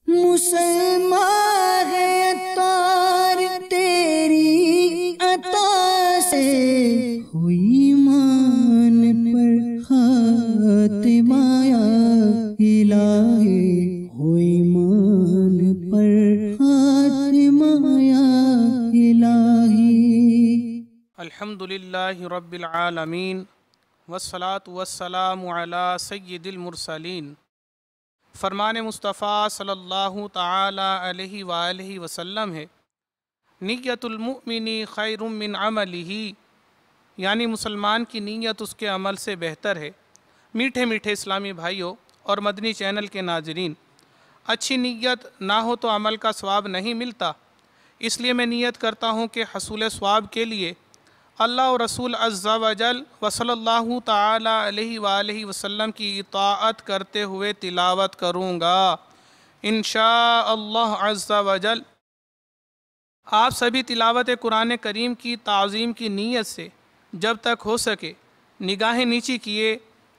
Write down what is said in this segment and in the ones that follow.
مسلمان ہے عطار تیری عطا سے، ہوئی ایمان پر خاتمہ یا الہی، ہوئی ایمان پر خاتمہ یا الہی۔ الحمدللہ رب العالمین والصلاة والسلام علی سید المرسلین۔ فرمان مصطفیٰ صلی اللہ تعالی علیہ وآلہ وسلم ہے، نیت المؤمن خیر من عملہ، یعنی مسلمان کی نیت اس کے عمل سے بہتر ہے۔ میٹھے میٹھے اسلامی بھائیوں اور مدنی چینل کے ناظرین، اچھی نیت نہ ہو تو عمل کا ثواب نہیں ملتا، اس لیے میں نیت کرتا ہوں کہ حصول ثواب کے لیے اللہ و رسول عز و جل و صلی اللہ تعالی علیہ وآلہ وسلم کی اطاعت کرتے ہوئے تلاوت کروں گا انشاءاللہ عز و جل۔ آپ سبھی تلاوت قرآن کریم کی تعظیم کی نیت سے جب تک ہو سکے نگاہیں نیچی کیے،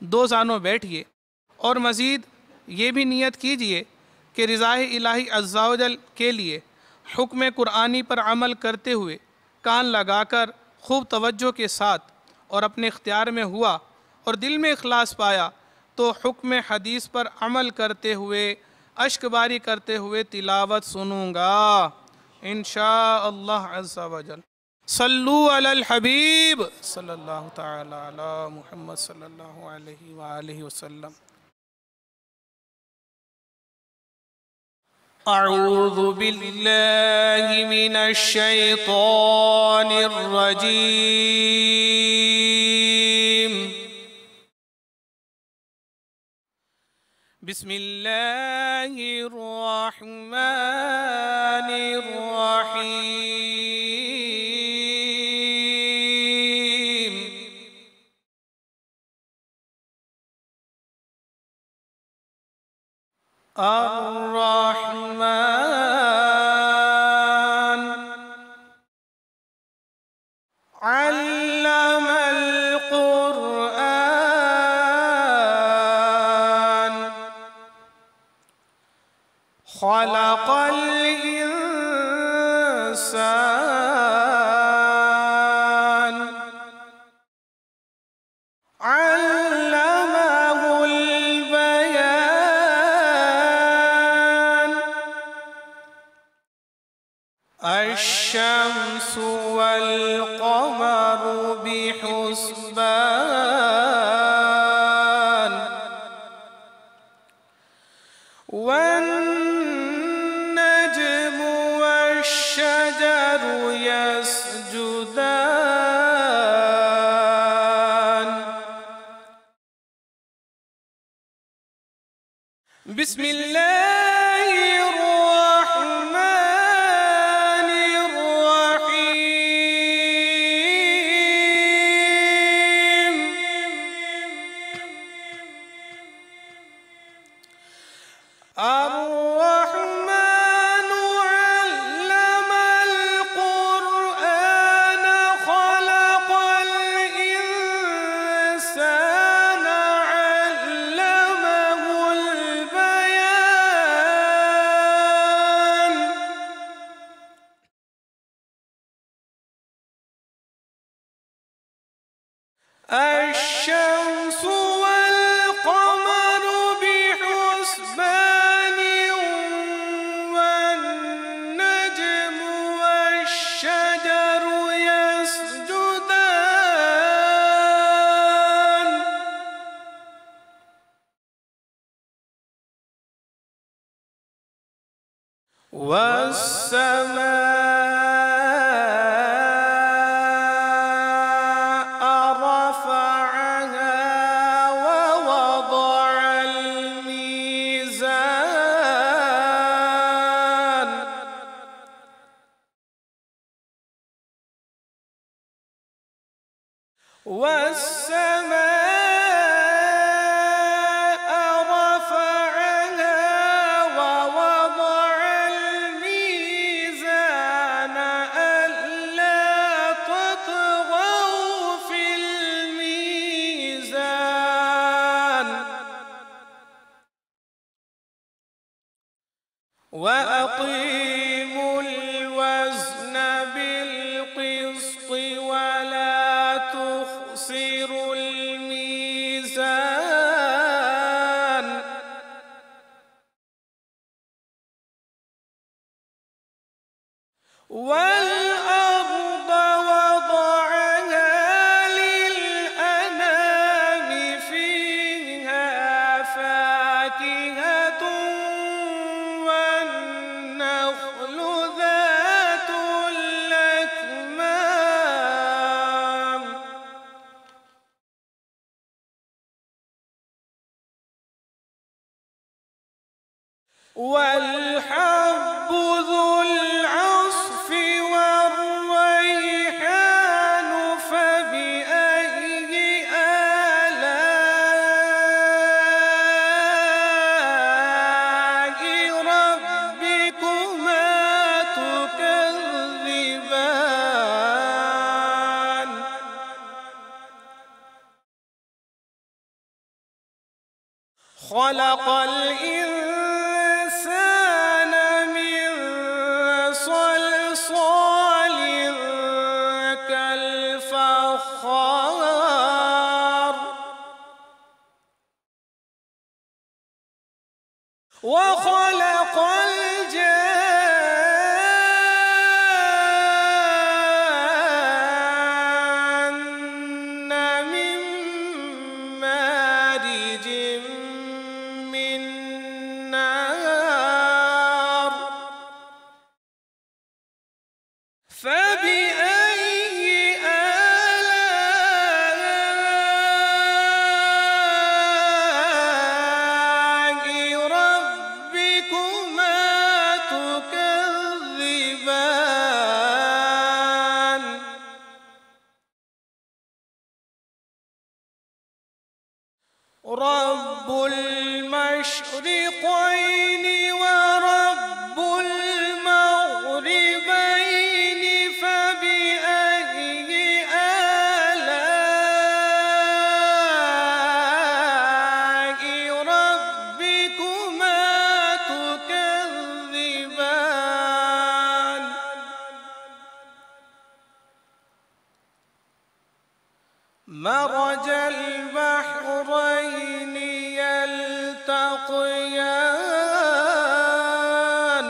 دو زانوں بیٹھیے، اور مزید یہ بھی نیت کیجئے کہ رضائے الہی عز و جل کے لیے حکم قرآنی پر عمل کرتے ہوئے کان لگا کر خوب توجہ کے ساتھ اور اپنے اختیار میں ہوا اور دل میں اخلاص پایا تو حکم حدیث پر عمل کرتے ہوئے اشک باری کرتے ہوئے تلاوت سنوں گا انشاءاللہ عز و جل۔ صلو علی الحبیب صلی اللہ تعالی علی محمد صلی اللہ علیہ وآلہ وسلم۔ اعوذ باللہ من الشیطان الرجیم، بسم اللہ الرحمن الرحیم۔ الرحمن علم القرآن، خلق الإنسان، علمه البيان، الشمس والقمر بحسبان، والنجم والشجر يسجدان۔ بسم اللہ الرحمن الرحیم، الرحمن علم القرآن، خلق الإنسان، علمه البيان، الشمس والقمر بحسبان، والنجم والشجر يسجدان، والسماء رفعها ووضع الميزان، والسماء رفعها ووضع الميزان، ألا تطغوا في الميزان، وأقيموا الوزن بالقسط ولا تخسروا الميزان والأرض وضعها للأنام فيها فاكهة والنخل ذات الأكمام والحب ذو العصف والريحان فبأي آلاء ربكما تكذبان خلق الإنسان من صلصال كالفخار وخلق الجان من مارج من نار فبأي آلاء ربكما تكذبان رب المشرقين ورب المغربين فبأي آلاء ربكما تكذبان مرج البحرين يلتقيان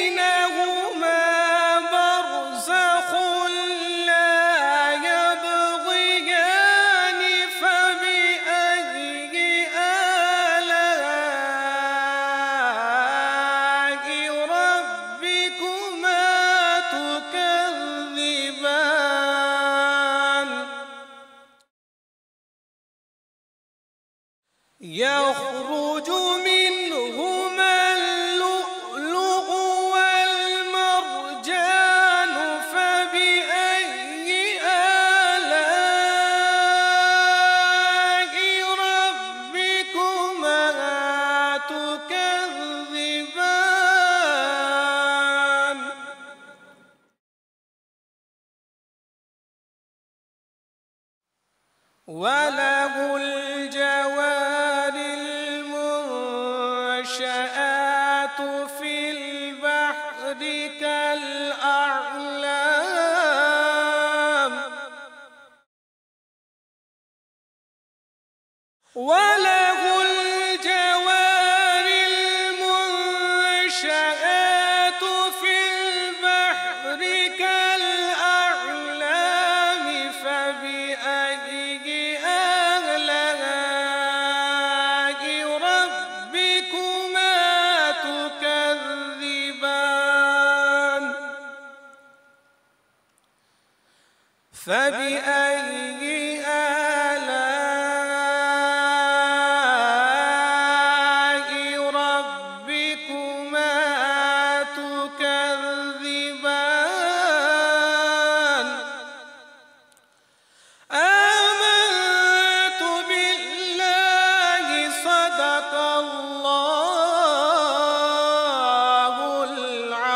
بينهما برزخ لا يبغيان فبأي آلاء ربكما تكذبان يخرج منهما اللؤلؤ والمرجان فبأي آلاء ربكما تكذبان وله الجوار المنشآت في البحر كالأعلام وله الجوار المنشآت في البحر كالأعلام فبأي آلاء ربكما تكذبان فبأي آلاء ربكما تكذبان آمنت بالله صدق الله العظيم.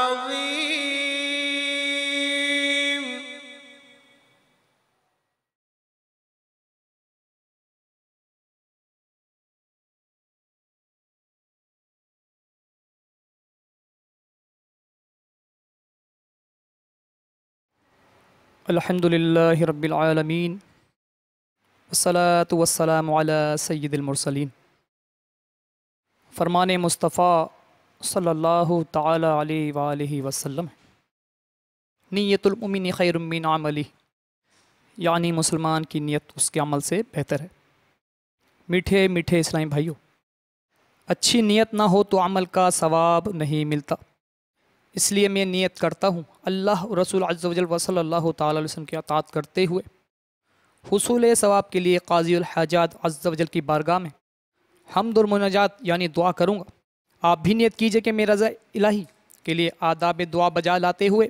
الحمد للہ رب العالمین والصلاة والسلام علی سید المرسلین۔ فرمان مصطفیٰ صلی اللہ تعالی علیہ وآلہ وسلم، نیت المؤمن خیر من عملی، یعنی مسلمان کی نیت اس کے عمل سے بہتر ہے۔ میٹھے میٹھے اسلامی بھائیوں، اچھی نیت نہ ہو تو عمل کا ثواب نہیں ملتا، اس لیے میں نیت کرتا ہوں اللہ رسول عز و جل و صلی اللہ تعالی علیہ وسلم کی اطاعت کرتے ہوئے حصول ثواب کے لیے قاضی الحاجات عز و جل کی بارگاہ میں حمد اور مناجات یعنی دعا کروں گا۔ آپ بھی نیت کیجئے کہ میں رضا الہی کے لیے آداب دعا بجا لاتے ہوئے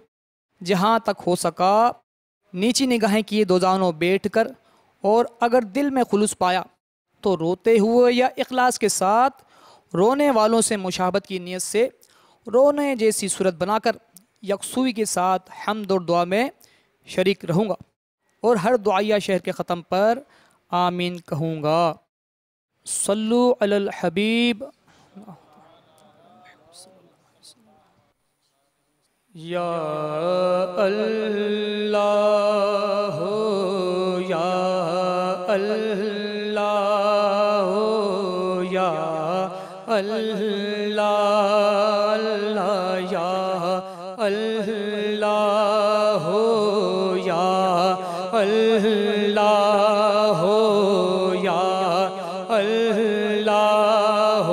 جہاں تک ہو سکا نیچی نگاہیں کیے دو زانوں بیٹھ کر، اور اگر دل میں خلوص پایا تو روتے ہوئے یا اخلاص کے ساتھ رونے والوں سے مشابہت کی نیت سے رونے جیسی صورت بنا کر یکسوئی کے ساتھ حمد اور دعا میں شریک رہوں گا، اور ہر دعائیہ شہر کے ختم پر آمین کہوں گا۔ صلو علی الحبیب یا اللہ یا اللہ یا اللہ یا اللہ یا اللہ یا اللہ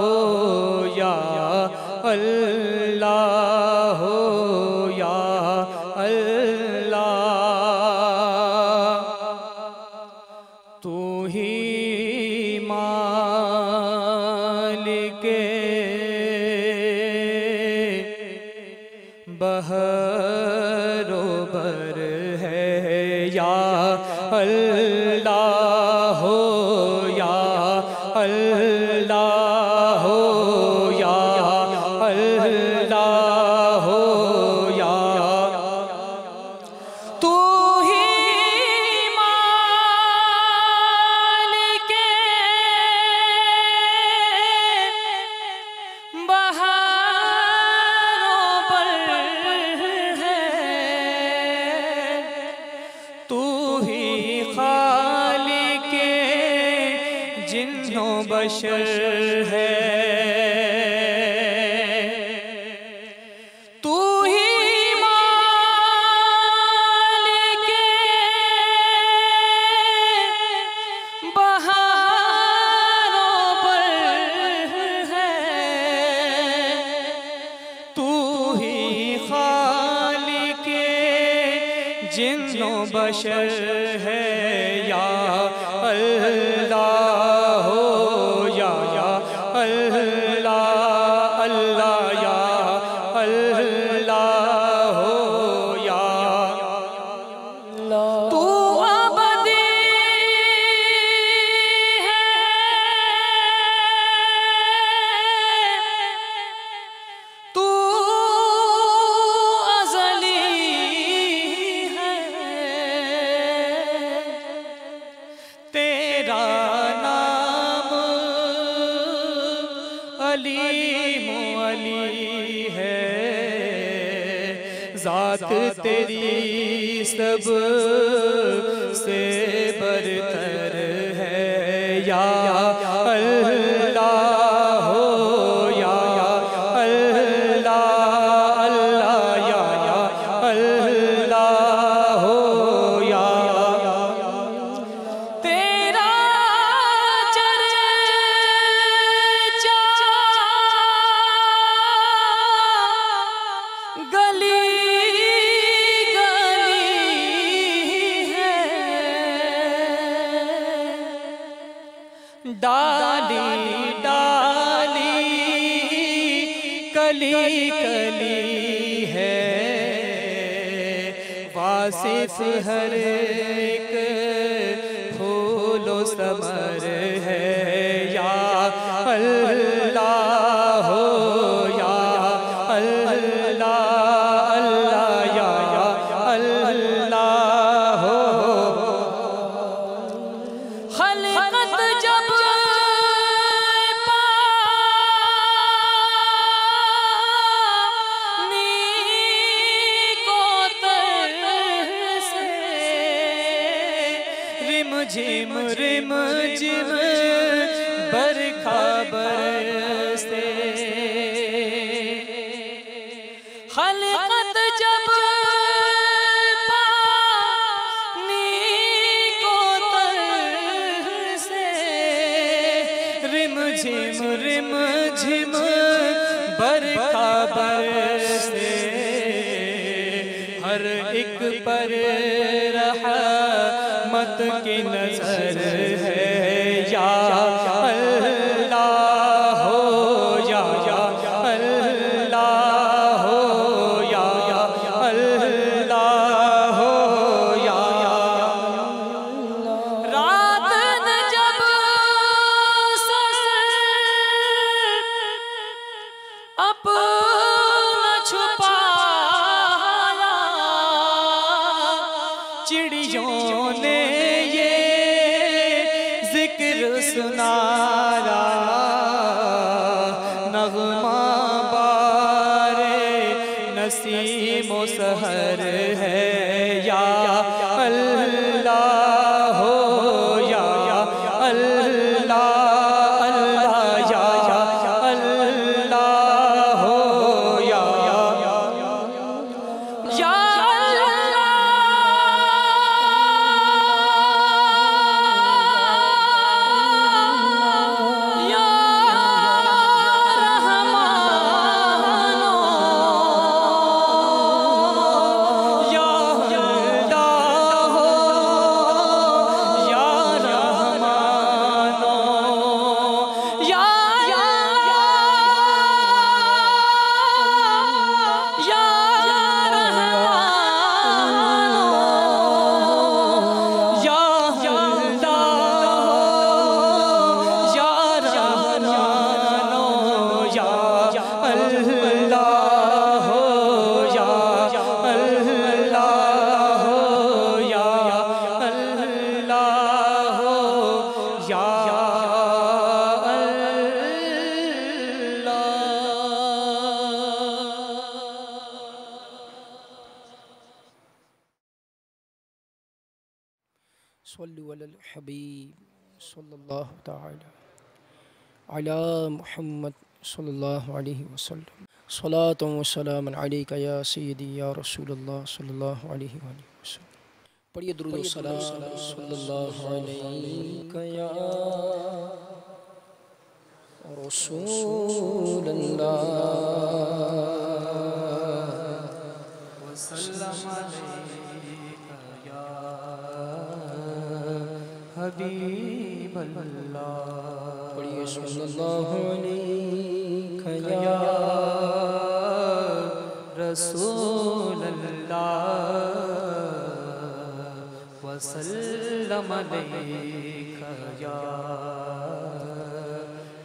یا اللہ یا اللہ، تو ہی مالک بحر و بر ہے یا اللہ یا اللہ یا اللہ یا، تو ہی مالک بحر و بر ہے، تو ہی خالق جن و بشر ہے، تو ہی مالک بحر و بر ہے، تو ہی خالق جن و بشر ہے یا اللہ یا اللہ اللہ یا اللہ یا اللہ، تو ابدی ہے، تو ازلی ہے، تیرا نام علیم علی ہے، ذات تیری سب سے برتر ہے یا اللہ یا اللہ اللہ یا اللہ یا، تیرا چرچا گلی گلی ہے، ڈالی ڈالی کلی کلی ہے، واصف ہر ایک پھول و ثمر ہے یا اللہ یا اللہ اللہ یا اللہ، خلقت جب پانی کو تر سے خبر سے خلقت جب پانی کو تر سے رم جھم برکھا برسے ہر ایک پر رحمت کی نظر ہے یا اللہ ہو یا اللہ ہو یا اللہ ہو یا رات نے جب اپنا چھپایا چڑیوں نے یہ ذکر سنایا نغمہ بارے نسیم و سحر ہے یا اللہ ہو یا اللہ صلوا علی الحبیب صلی اللہ تعالی علی محمد صلی اللہ علیہ وسلم صلاۃ و سلام علیک یا سیدی یا رسول اللہ صلی اللہ علیہ وآلہ وسلم. پڑھیے درود و سلام صلی اللہ علیک یا رسول اللہ وسلم علیک یا حبیب اللہ. پڑھیے صلی اللہ علیک یا رسول اللہ وسلم علیک یا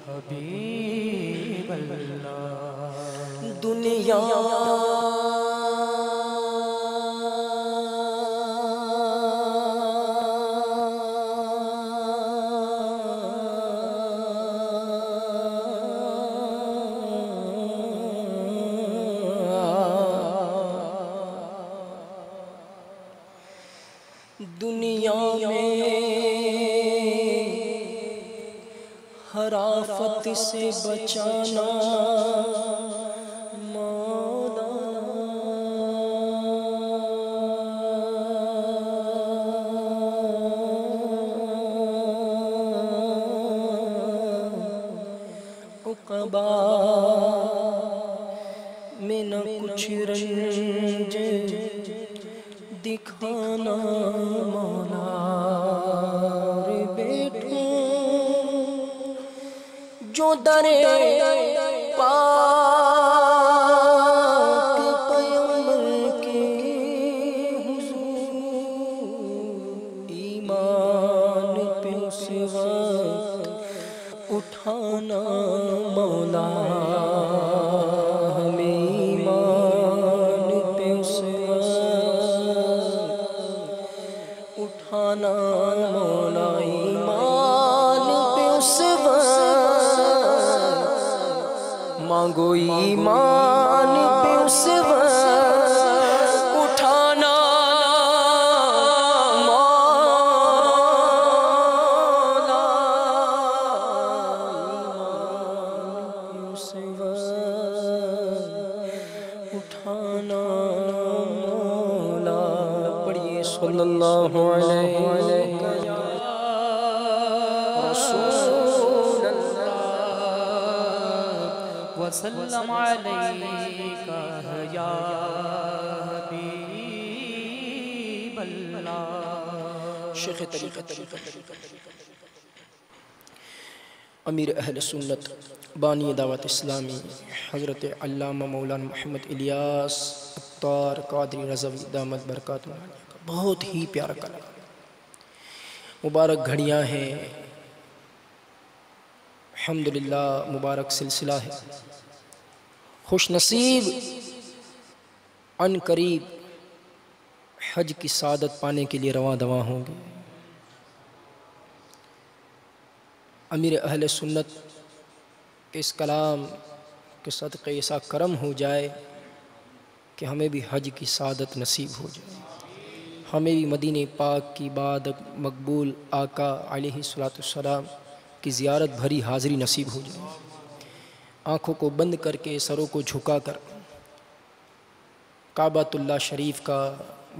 حبیب اللہ. دنیا حرافت سے بچانا مولا عقبہ میں نہ کچھ رنج دکھانا مولا جو در پاک پیغمبر کے حضور ایمان پہ اس وقت اٹھانا مولا ہمیں ایمان پہ اس وقت اٹھانا مولا ایمان پہ اس وقت مانگو ایمان پہ اس وقت اٹھانا مولا صلی اللہ علیہ یا رسول اللہ وسلم علیکہ یا حبیب اللہ. شیخ طریقت امیر اہل سنت بانی دعوت اسلامی حضرت علامہ مولانا محمد الیاس عطار قادری رضوی دامت برکاتہ کا بہت ہی پیارا کلام. مبارک گھڑیاں ہیں، الحمدللہ مبارک سلسلہ ہے. خوش نصیب عن قریب حج کی سعادت پانے کے لیے رواں دواں ہوں گے. امیر اہل سنت کے اس کلام کے صدقے ایسا کرم ہو جائے کہ ہمیں بھی حج کی سعادت نصیب ہو جائے، ہمیں بھی مدینہ پاک کی بعد مقبول آقا علیہ السلام کی زیارت بھری حاضری نصیب ہو جائے. آنکھوں کو بند کر کے سروں کو جھکا کر کعبۃ اللہ شریف کا،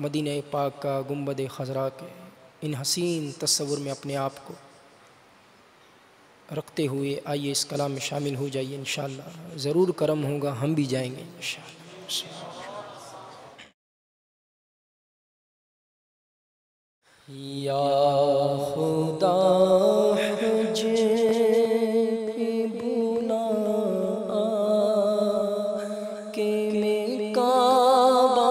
مدینہ پاک کا گنبد خضرا کے ان حسین تصور میں اپنے آپ کو رکھتے ہوئے آئیے اس کلام میں شامل ہو جائیے. انشاءاللہ ضرور کرم ہوگا، ہم بھی جائیں گے انشاءاللہ. یا خدا حج پہ بلا کہ میں کعبہ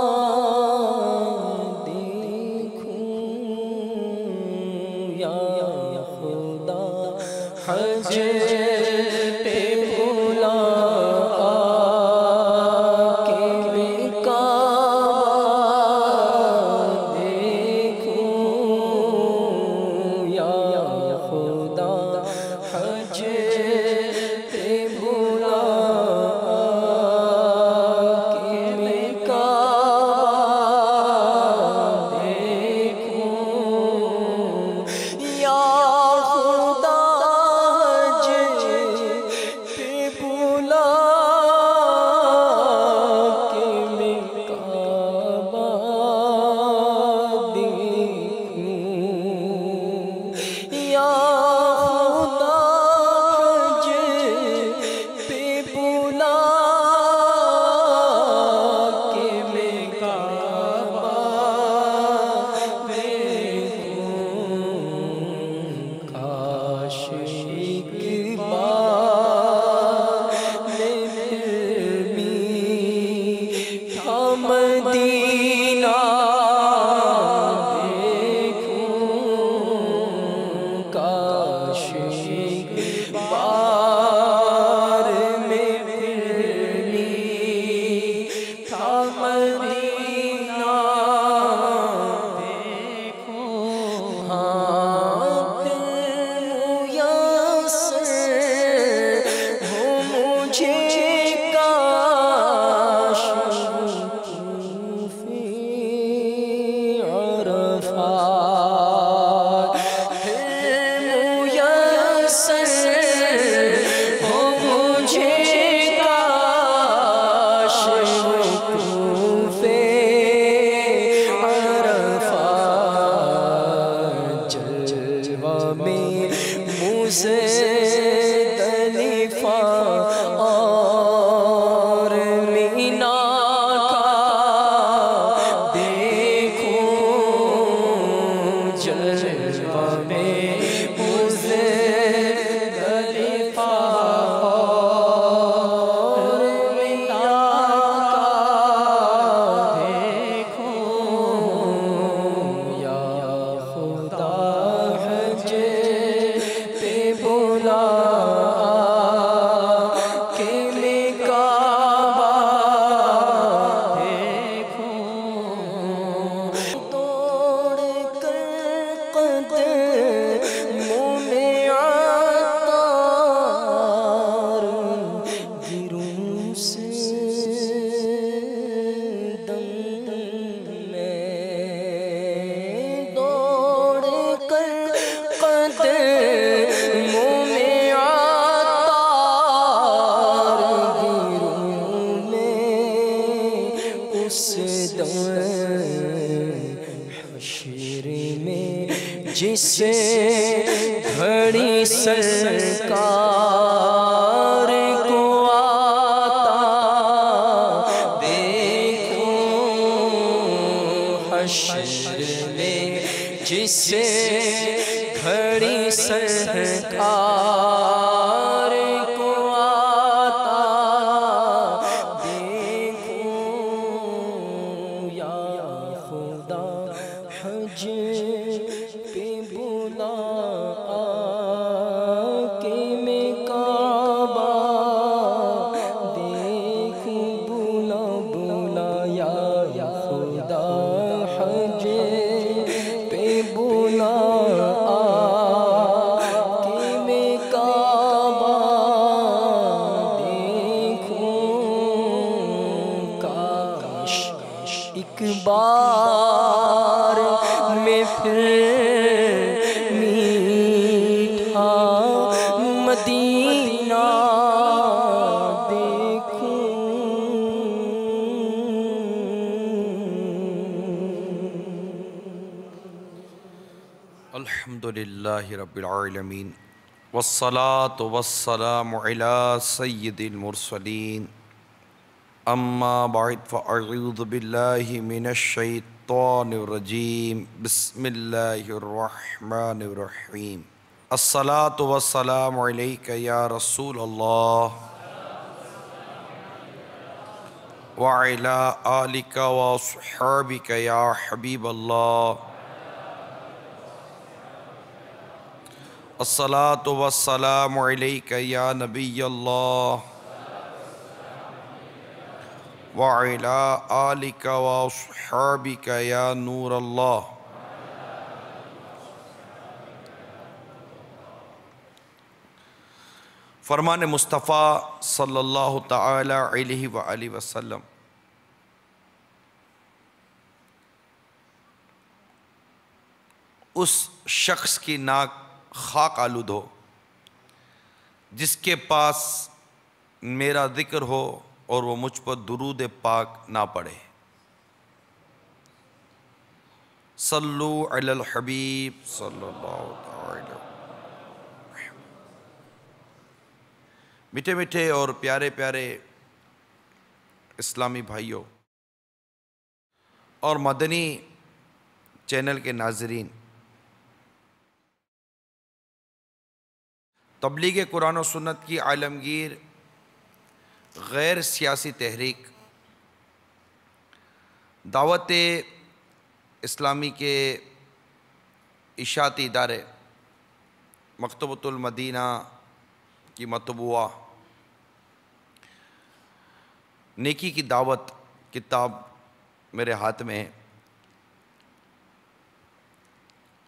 دیکھوں. یا خدا حج پہ بلا کہ میں کعبہ دیکھوں. یا خدا حج پہ بلا کہ میں کعبہ دیکھوں. یا خدا حج جس گھڑی سرکار کو آتا دیکھوں حشر میں، جس گھڑی سرکار کو آتا دیکھوں یا خدا حج پہ بلا کے میں کعبہ دیکھوں بلا بلا یا خدا حج پہ بلا کے میں کعبہ دیکھوں، کاش ایک بار میں پھر میٹھا مدینہ دیکھوں۔ الحمدللہ رب العالمین والصلاة والسلام علی سید المرسلین، اما بعد فاعوذ باللہ من الشیطان الرجیم، بسم اللہ الرحمن الرحیم۔ الصلاة والسلام علیک یا رسول اللہ وعلی آلک واصحابک یا حبیب اللہ۔ الصلاة والسلام علیک یا نبی اللہ وعلی آلک واصحابک یا نور اللہ۔ فرمان مصطفیٰ صلی اللہ تعالی علیہ وآلہ وسلم، اس شخص کی ناک خاک آلود ہو جس کے پاس میرا ذکر ہو اور وہ مجھ پر درود پاک نہ پڑھے۔ صلو علی الحبیب صلی اللہ تعالی۔ میٹھے میٹھے اور پیارے پیارے اسلامی بھائیوں اور مدنی چینل کے ناظرین، تبلیغ قرآن و سنت کی عالمگیر غیر سیاسی تحریک دعوت اسلامی کے اشاعتی ادارے مکتبۃ المدینہ کی مطبوعہ نیکی کی دعوت کتاب میرے ہاتھ میں ہے،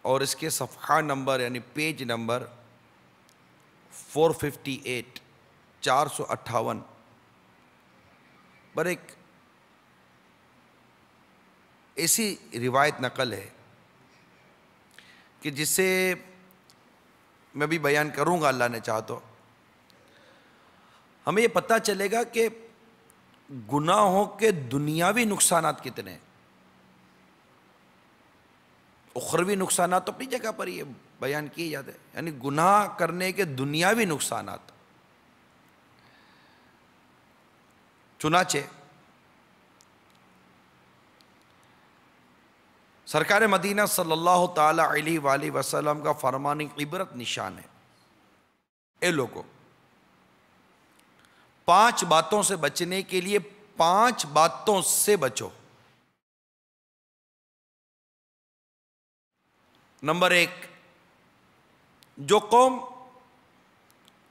اور اس کے صفحہ نمبر یعنی پیج نمبر 458 458 پر ایک ایسی روایت نقل ہے کہ جسے میں بھی بیان کروں گا اللہ نے چاہا تو، ہمیں یہ پتہ چلے گا کہ گناہوں کے دنیاوی نقصانات کتنے ہیں۔ اخروی نقصانات تو اپنی جگہ پر یہ بیان کیے جاتے ہیں، یعنی گناہ کرنے کے دنیاوی نقصانات۔ چنانچہ سرکار مدینہ صلی اللہ تعالی علیہ وآلہ وسلم کا فرمان عبرت نشان ہے، اے لوگوں 5 باتوں سے بچنے کے لیے 5 باتوں سے بچو۔ نمبر 1، جو قوم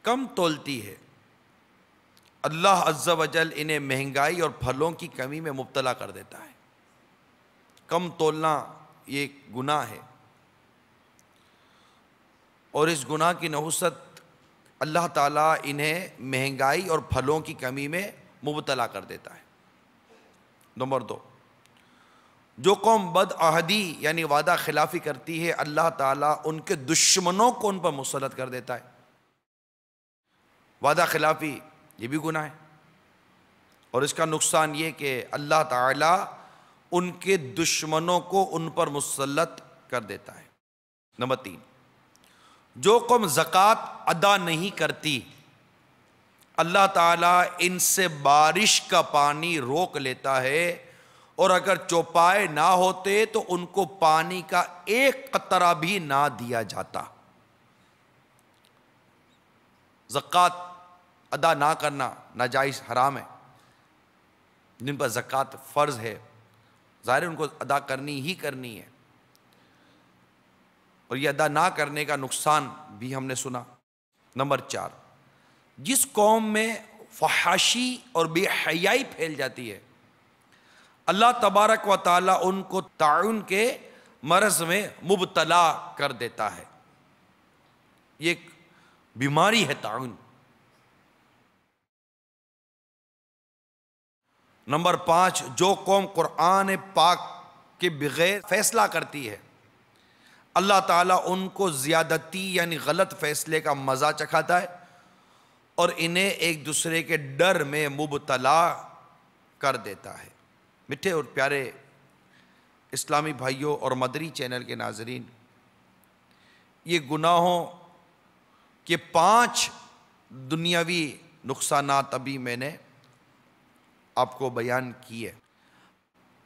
کم تولتی ہے اللہ عز و جل انہیں مہنگائی اور پھلوں کی کمی میں مبتلا کر دیتا ہے۔ کم تولنا یہ گناہ ہے، اور اس گناہ کی نحوست اللہ تعالیٰ انہیں مہنگائی اور پھلوں کی کمی میں مبتلا کر دیتا ہے۔ نمبر 2، جو قوم بد عہدی یعنی وعدہ خلافی کرتی ہے اللہ تعالیٰ ان کے دشمنوں کو ان پر مسلط کر دیتا ہے۔ وعدہ خلافی یہ بھی گناہ ہے، اور اس کا نقصان یہ کہ اللہ تعالیٰ ان کے دشمنوں کو ان پر مسلط کر دیتا ہے۔ نمبر 3، جو قوم زکوٰۃ ادا نہیں کرتی اللہ تعالیٰ ان سے بارش کا پانی روک لیتا ہے، اور اگر چوپائے نہ ہوتے تو ان کو پانی کا ایک قطرہ بھی نہ دیا جاتا۔ زکوٰۃ ادا نہ کرنا ناجائز حرام ہے۔ جن پر زکوٰۃ فرض ہے ظاہر ان کو ادا کرنی ہی کرنی ہے، اور یہ ادا نہ کرنے کا نقصان بھی ہم نے سنا۔ نمبر 4، جس قوم میں فحاشی اور بے حیائی پھیل جاتی ہے اللہ تبارک و تعالیٰ ان کو طاعون کے مرض میں مبتلا کر دیتا ہے۔ یہ ایک بیماری ہے طاعون۔ نمبر 5، جو قوم قرآن پاک کے بغیر فیصلہ کرتی ہے اللہ تعالیٰ ان کو زیادتی یعنی غلط فیصلے کا مزہ چکھاتا ہے اور انہیں ایک دوسرے کے ڈر میں مبتلا کر دیتا ہے۔ میٹھے اور پیارے اسلامی بھائیوں اور مدری چینل کے ناظرین، یہ گناہوں کے 5 دنیاوی نقصانات ابھی میں نے آپ کو بیان کیے۔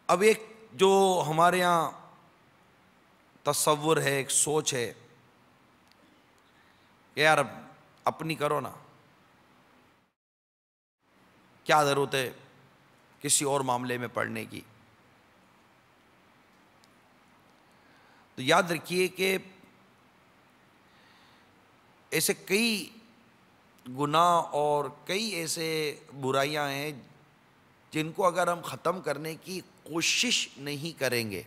اب ایک جو ہمارے ہاں تصور ہے، ایک سوچ ہے کہ یار اپنی کرو نا، کیا ضرورت ہے کسی اور معاملے میں پڑھنے کی۔ تو یاد رکھیے کہ ایسے کئی گناہ اور کئی ایسے برائیاں ہیں جن کو اگر ہم ختم کرنے کی کوشش نہیں کریں گے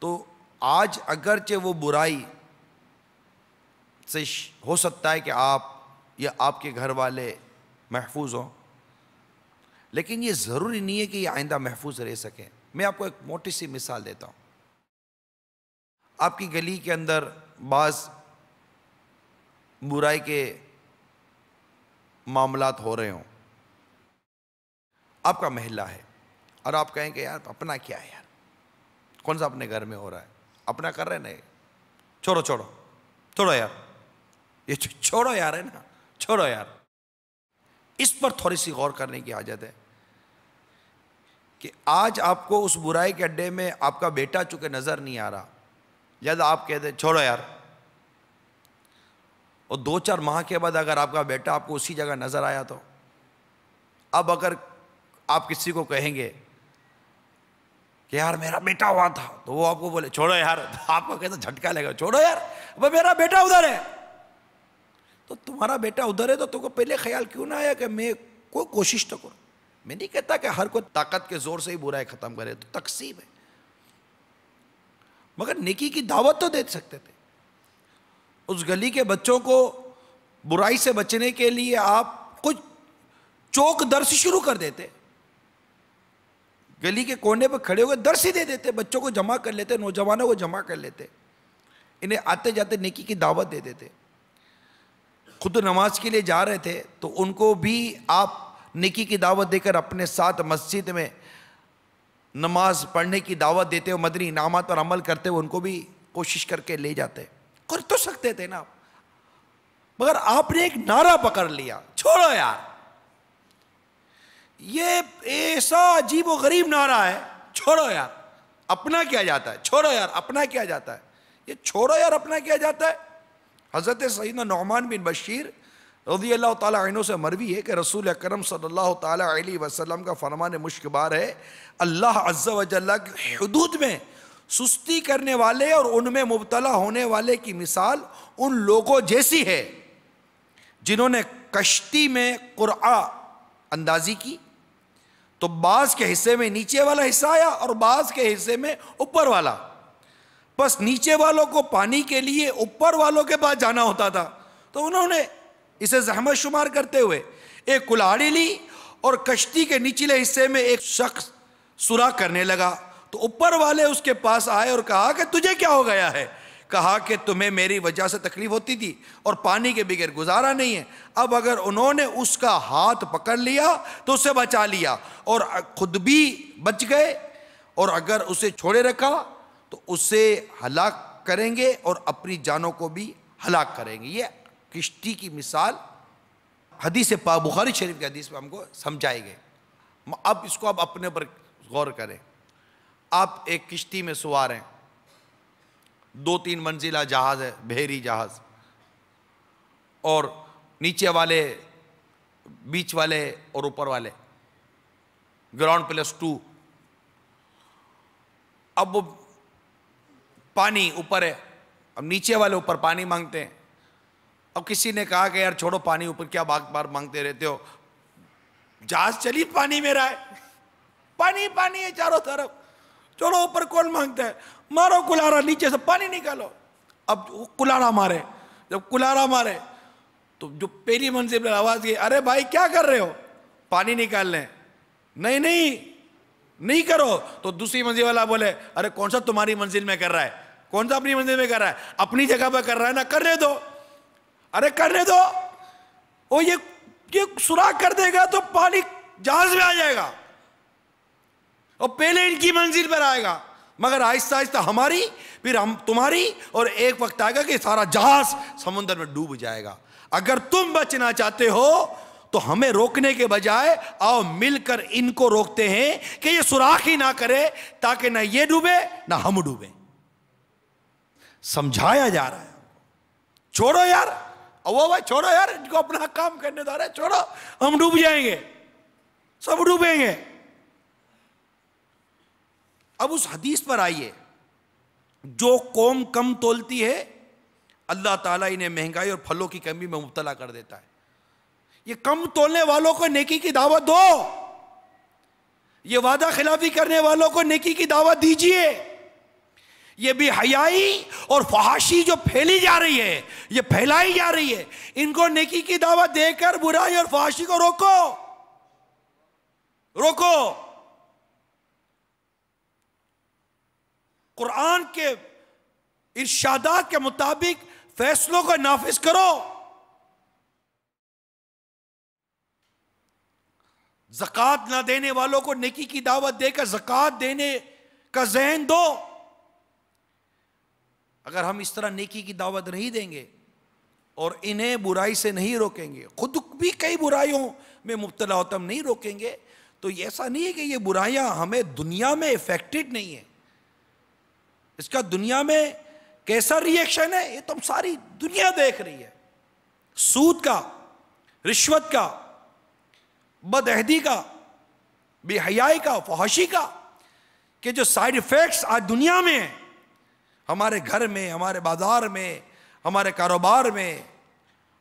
تو آج اگرچہ وہ برائی سے ہو سکتا ہے کہ آپ یا آپ کے گھر والے محفوظ ہوں، لیکن یہ ضروری نہیں ہے کہ یہ آئندہ محفوظ رہ سکیں۔ میں آپ کو ایک موٹی سی مثال دیتا ہوں۔ آپ کی گلی کے اندر بعض برائی کے معاملات ہو رہے ہوں، آپ کا محلہ ہے، اور آپ کہیں کہ یار اپنا کیا ہے، یار کون سا اپنے گھر میں ہو رہا ہے، اپنا کر رہے نہیں، چھوڑو یار، یہ چھوڑو یار ہے نا، چھوڑو یار۔ اس پر تھوڑی سی غور کرنے کی حاجت ہے کہ آج آپ کو اس برائی کے اڈے میں آپ کا بیٹا چونکہ نظر نہیں آ رہا، لہذا آپ کہتے ہیں چھوڑو یار، اور 2-4 ماہ کے بعد اگر آپ کا بیٹا آپ کو اسی جگہ نظر آیا تو اب اگر آپ کسی کو کہیں گے کہ یار میرا بیٹا ہوا تھا تو وہ آپ کو بولے چھوڑو یار، تو آپ کو کہتا جھٹکا لے گا، چھوڑو یار اب میرا بیٹا ادھر ہے۔ تو تمہارا بیٹا ادھر ہے تو تم کو پہلے خیال کیوں نہ آیا کہ میں کوئی کوشش تو کروں۔ میں نہیں کہتا کہ ہر کوئی طاقت کے زور سے ہی برائی ختم کرے، تو تقسیم ہے، مگر نیکی کی دعوت تو دے سکتے تھے۔ اس گلی کے بچوں کو برائی سے بچنے کے لیے آپ کچھ چوک درس شروع کر دیتے، گلی کے کونے پہ کھڑے ہو کے درس ہی دے دیتے، بچوں کو جمع کر لیتے، نوجوانوں کو جمع کر لیتے، انہیں آتے جاتے نیکی کی دعوت دے دیتے۔ خود نماز کے لیے جا رہے تھے تو ان کو بھی آپ نیکی کی دعوت دے کر اپنے ساتھ مسجد میں نماز پڑھنے کی دعوت دیتے ہو، مدنی انعامات پر عمل کرتے ہو، ان کو بھی کوشش کر کے لے جاتے۔ کر تو سکتے تھے نا، مگر آپ نے ایک نعرہ پکڑ لیا، چھوڑو یار۔ یہ ایسا عجیب و غریب نعرہ ہے، چھوڑو یار اپنا کیا جاتا ہے، چھوڑو یار اپنا کیا جاتا ہے، یہ چھوڑو یار اپنا کیا جاتا ہے۔ حضرت سیدنا نعمان بن بشیر رضی اللہ تعالیٰ عنہ سے مروی ہے کہ رسول اکرم صلی اللہ تعالیٰ علیہ وسلم کا فرمان مشک بار ہے، اللہ عز و جل کی حدود میں سستی کرنے والے اور ان میں مبتلا ہونے والے کی مثال ان لوگوں جیسی ہے جنہوں نے کشتی میں قرعہ اندازی کی تو بعض کے حصے میں نیچے والا حصہ آیا اور بعض کے حصے میں اوپر والا، بس نیچے والوں کو پانی کے لیے اوپر والوں کے پاس جانا ہوتا تھا، تو انہوں نے اسے زحمت شمار کرتے ہوئے ایک کلاڑی لی اور کشتی کے نچلے حصے میں ایک شخص سوراخ کرنے لگا، تو اوپر والے اس کے پاس آئے اور کہا کہ تجھے کیا ہو گیا ہے؟ کہا کہ تمہیں میری وجہ سے تکلیف ہوتی تھی اور پانی کے بغیر گزارا نہیں ہے۔ اب اگر انہوں نے اس کا ہاتھ پکڑ لیا تو اسے بچا لیا اور خود بھی بچ گئے، اور اگر اسے چھوڑے رکھا تو اسے ہلاک کریں گے اور اپنی جانوں کو بھی ہلاک کریں گے. یہ کشتی کی مثال حدیث پاک بخاری شریف کی حدیث میں ہم کو سمجھائی گئی. اب اس کو آپ اپنے پر غور کریں. آپ ایک کشتی میں سوار ہیں, 2-3 منزلہ جہاز ہے, بحری جہاز, اور نیچے والے, بیچ والے اور اوپر والے, گراؤنڈ +2. اب وہ پانی اوپر ہے, اب نیچے والے اوپر پانی مانگتے ہیں. اب کسی نے کہا کہ یار چھوڑو پانی اوپر کیا بار بار مانگتے رہتے ہو, جہاز چلی پانی میں رہا ہے, پانی پانی ہے چاروں طرف, چھوڑو اوپر کون مانگتا ہے, مارو کلارا نیچے سے پانی نکالو. اب کلارا مارے, جب کلارا مارے تو جو پہلی منزل پر آواز کی, ارے بھائی کیا کر رہے ہو, پانی نکال لیں. نہیں کرو. تو دوسری منزل والا بولے, ارے کون سا تمہاری منزل میں کر رہا ہے, کون سا اپنی منزل میں کر رہا ہے, اپنی جگہ پہ کر رہا ہے نا, کرنے دو. ارے کرنے دو, وہ یہ سوراخ کر دے گا تو پانی جہاز میں آ جائے گا, اور پہلے ان کی منزل پر آئے گا, مگر آہستہ آہستہ ہماری, پھر ہم تمہاری, اور ایک وقت آئے گا کہ سارا جہاز سمندر میں ڈوب جائے گا. اگر تم بچنا چاہتے ہو تو ہمیں روکنے کے بجائے آؤ مل کر ان کو روکتے ہیں کہ یہ سوراخ ہی نہ کرے, تاکہ نہ یہ ڈوبے نہ ہم ڈوبیں. سمجھایا جا رہا ہے, چھوڑو یار, او بھائی چھوڑو یار, ان کو اپنا کام کرنے دو, رہے چھوڑو, ہم ڈوب جائیں گے, سب ڈوبیں گے. اب اس حدیث پر آئیے, جو قوم کم تولتی ہے اللہ تعالیٰ انہیں مہنگائی اور پھلوں کی کمی میں مبتلا کر دیتا ہے. یہ کم تولنے والوں کو نیکی کی دعوت دو, یہ وعدہ خلافی کرنے والوں کو نیکی کی دعوت دیجئے. یہ بھی حیائی اور فحاشی جو پھیلی جا رہی ہے, یہ پھیلائی جا رہی ہے, ان کو نیکی کی دعوت دے کر برائی اور فحاشی کو روکو. قرآن کے ارشادات کے مطابق فیصلوں کو نافذ کرو. زکوٰۃ نہ دینے والوں کو نیکی کی دعوت دے کر زکوٰۃ دینے کا ذہن دو. اگر ہم اس طرح نیکی کی دعوت نہیں دیں گے اور انہیں برائی سے نہیں روکیں گے, خود بھی کئی برائیوں میں مبتلا ہوتا ہم نہیں روکیں گے, تو ایسا نہیں ہے کہ یہ برائیاں ہمیں دنیا میں افیکٹڈ نہیں ہیں. اس کا دنیا میں کیسا ری ایکشن ہے یہ تو ہم ساری دنیا دیکھ رہی ہے. سود کا, رشوت کا, بد عہدی کا, بے حیائی کا, فحاشی کا, کہ جو سائیڈ ایفیکٹس آج دنیا میں ہیں, ہمارے گھر میں, ہمارے بازار میں, ہمارے کاروبار میں,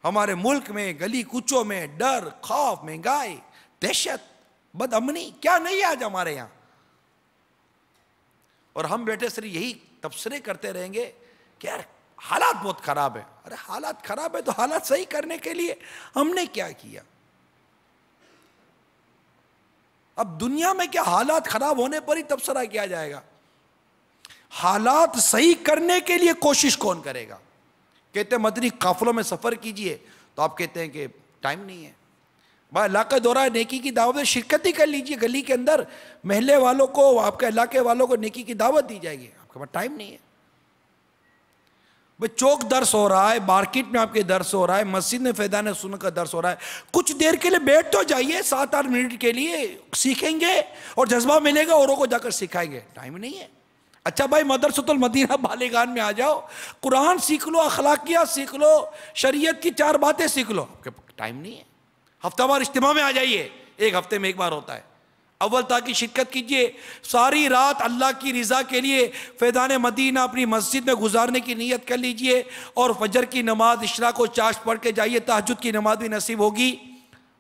ہمارے ملک میں, گلی کوچوں میں, ڈر, خوف, مہنگائی, دہشت, بد امنی, کیا نہیں ہے آج ہمارے یہاں. اور ہم بیٹھے صرف یہی تبصرے کرتے رہیں گے کہ یار حالات بہت خراب ہے. ارے حالات خراب ہے تو حالات صحیح کرنے کے لیے ہم نے کیا کیا؟ اب دنیا میں کیا حالات خراب ہونے پر ہی تبصرہ کیا جائے گا؟ حالات صحیح کرنے کے لیے کوشش کون کرے گا؟ کہتے ہیں مدنی قافلوں میں سفر کیجئے, تو آپ کہتے ہیں کہ ٹائم نہیں ہے. بھائی علاقہ دورہ نیکی کی دعوت میں شرکت ہی کر لیجئے, گلی کے اندر محلے والوں کو, آپ کے علاقے والوں کو نیکی کی دعوت دی جائے گی. آپ کے پاس ٹائم نہیں ہے. بھائی چوک درس ہو رہا ہے, مارکیٹ میں آپ کے درس ہو رہا ہے, مسجد میں فیضان سنت کا درس ہو رہا ہے, کچھ دیر کے لیے بیٹھ تو جائیے, 7-8 منٹ کے لیے سیکھیں گے اور جذبہ ملے گا, اوروں کو جا کر سکھائیں گے. ٹائم نہیں ہے. اچھا بھائی مدرسۃ المدینہ بالیگان میں آ جاؤ, قرآن سیکھ لو, اخلاقیات سیکھ لو, شریعت کی 4 باتیں سیکھ لو. آپ کے ٹائم نہیں ہے. ہفتہ وار اجتماع میں آ جائیے, 1 ہفتے میں 1 بار ہوتا ہے. اول تاکہ شرکت کیجئے, ساری رات اللہ کی رضا کے لیے فیضان مدینہ اپنی مسجد میں گزارنے کی نیت کر لیجئے, اور فجر کی نماز اشراق و چاشت پڑھ کے جائیے, تہجد کی نماز بھی نصیب ہوگی.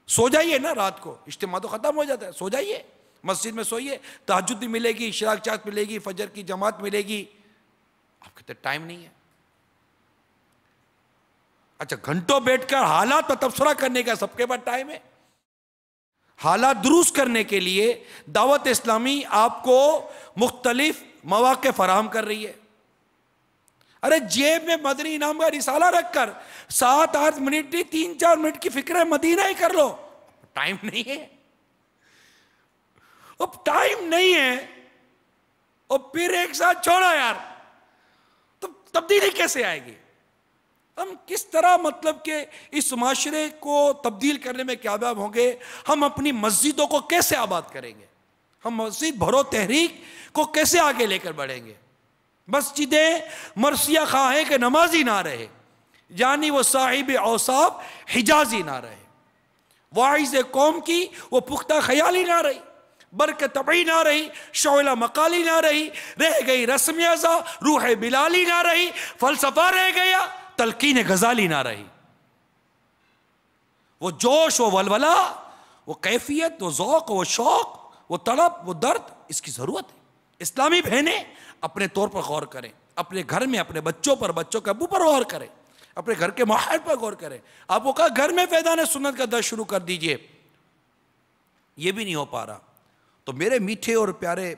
سو جائیے نا رات کو, اجتماع تو ختم ہو جاتا ہے, سو جائیے, مسجد میں سوئیے, تہجد بھی ملے گی, اشراق چاشت ملے گی, فجر کی جماعت ملے گی. آپ کہتے ٹائم نہیں ہے. اچھا گھنٹوں بیٹھ کر حالات پر تبصرہ کرنے کا سب کے پاس ٹائم ہے؟ حالات درست کرنے کے لیے دعوت اسلامی آپ کو مختلف مواقع فراہم کر رہی ہے. ارے جیب میں مدنی انعام کا رسالہ رکھ کر 7-8 منٹ 3-4 منٹ کی فکر مدینہ ہی کر لو. ٹائم نہیں ہے. اب ٹائم نہیں ہے اور پھر ایک ساتھ چھوڑو یار, تو تبدیلی کیسے آئے گی؟ ہم کس طرح مطلب کہ اس معاشرے کو تبدیل کرنے میں کامیاب ہوں گے؟ ہم اپنی مسجدوں کو کیسے آباد کریں گے؟ ہم مسجد بھرو تحریک کو کیسے آگے لے کر بڑھیں گے؟ مسجدیں مرثیہ خواہیں کہ نمازی نہ رہے، یعنی وہ صاحب اوصاف حجازی نہ رہے، واعظ قوم کی وہ پختہ خیالی نہ رہی، برکت طبعی نہ رہی، شعلہ مقالی نہ رہی، رہ گئی رسم ازا، روح بلالی نہ رہی، فلسفہ رہ گیا، تلقین غزالی نہ رہی۔ وہ جوش، وہ ولولہ، وہ کیفیت، وہ ذوق، وہ شوق، وہ طلب، وہ درد، اس کی ضرورت ہے۔ اسلامی بہنیں اپنے طور پر غور کریں، اپنے گھر میں اپنے بچوں پر، بچوں کے ابو پر غور کریں، اپنے گھر کے ماحول پر غور کریں۔ آپ کو کہا گھر میں فیضان سنت کا درس شروع کر دیجئے، یہ بھی نہیں ہو پا رہا۔ تو میرے میٹھے اور پیارے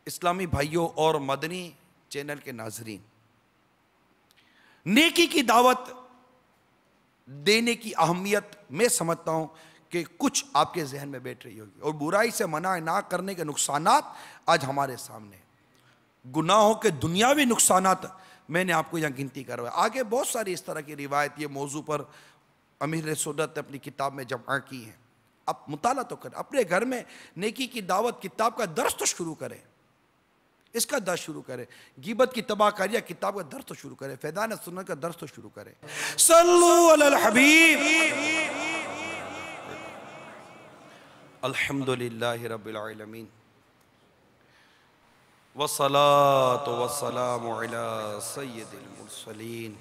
اسلامی بھائیوں اور مدنی چینل کے ناظرین، نیکی کی دعوت دینے کی اہمیت میں سمجھتا ہوں کہ کچھ آپ کے ذہن میں بیٹھ رہی ہوگی، اور برائی سے منع نہ کرنے کے نقصانات آج ہمارے سامنے ہیں۔ گناہوں کے دنیاوی نقصانات میں نے آپ کو یہاں گنتی کروایا، آگے بہت ساری اس طرح کی روایت یہ موضوع پر امیر سنت نے اپنی کتاب میں جمع کی ہیں۔ آپ مطالعہ تو کریں، اپنے گھر میں نیکی کی دعوت کتاب کا درس تو شروع کریں، اس کا درس شروع کریں، غیبت کی تباہ کاریہ کتاب کا درس تو شروع کریں، فیضان سنت کا درس تو شروع کریں۔ صلو علی الحبیب۔ الحمدللہ رب العالمین، والصلاة والسلام علی سید المرسلین۔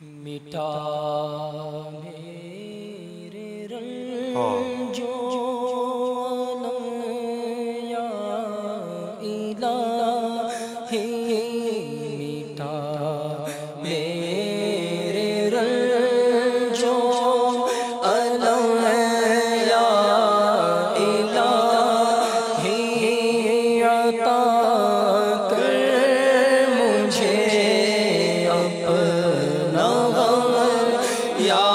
مٹا میرے رنجو یا الہی، مٹا میرے رنجو یا الہی، عطا کر مجھے اپنا یا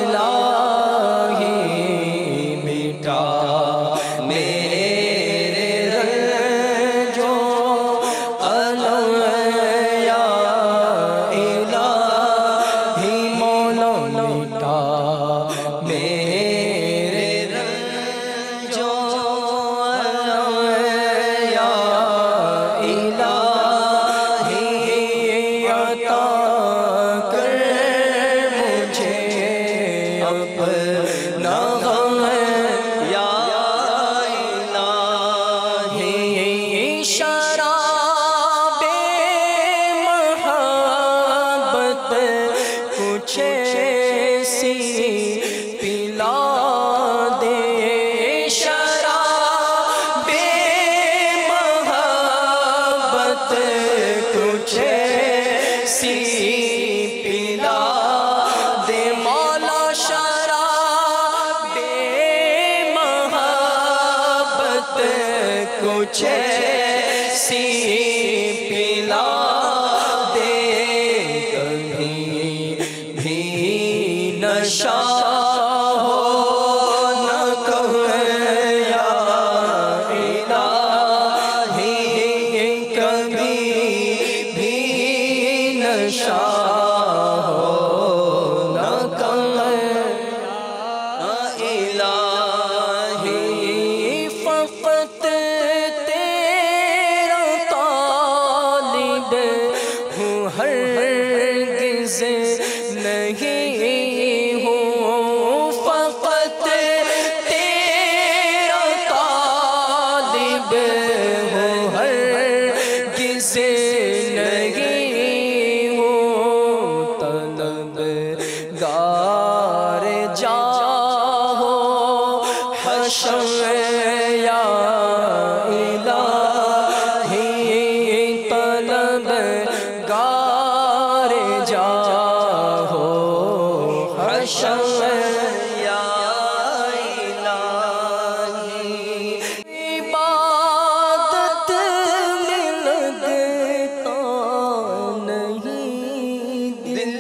الہی، مٹا میرے رنجو یا الہی، مولا مٹا میرے رنجو یا الہی، عطا کر مجھے اپنا غم یا الہی، شراب محبت کچھ ایسی پلا دے، شراب محبت کچھ ایسی پلا دے، مولا شراب محبت کچھ ایسی پلا دے، کبھی بھی نشہ ہو نہ کہیں یا الہی، کبھی بھی نشہ ہو نہ کہیں یا الہی، فقط تیرا طالب ہوں، ہرگز نہیں ہوں، فقط تیرا طالب ہوں، ہرگز نہیں ہوں، طلبگار جاہو حشر یا الہی، طلبگار جاہو حشر یا الہی، عبادت میں لگتا نہیں دل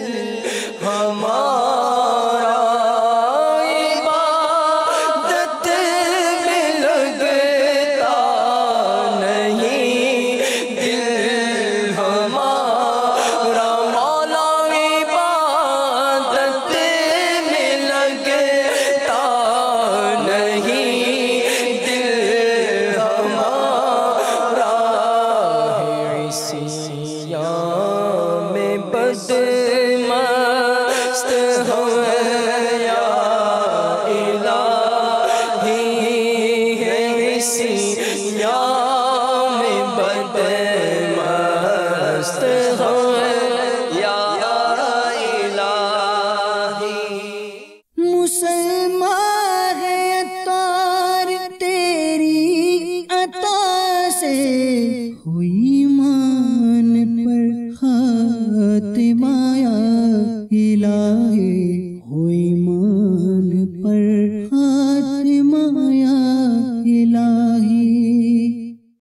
ہمارا، عبادت میں لگتا نہیں دل ہو یا الہی ہے اسی یام بد مست ہو یا الہی مسلمان ہے عطار تیری عطا سے ہوئی مان پر خاتمہ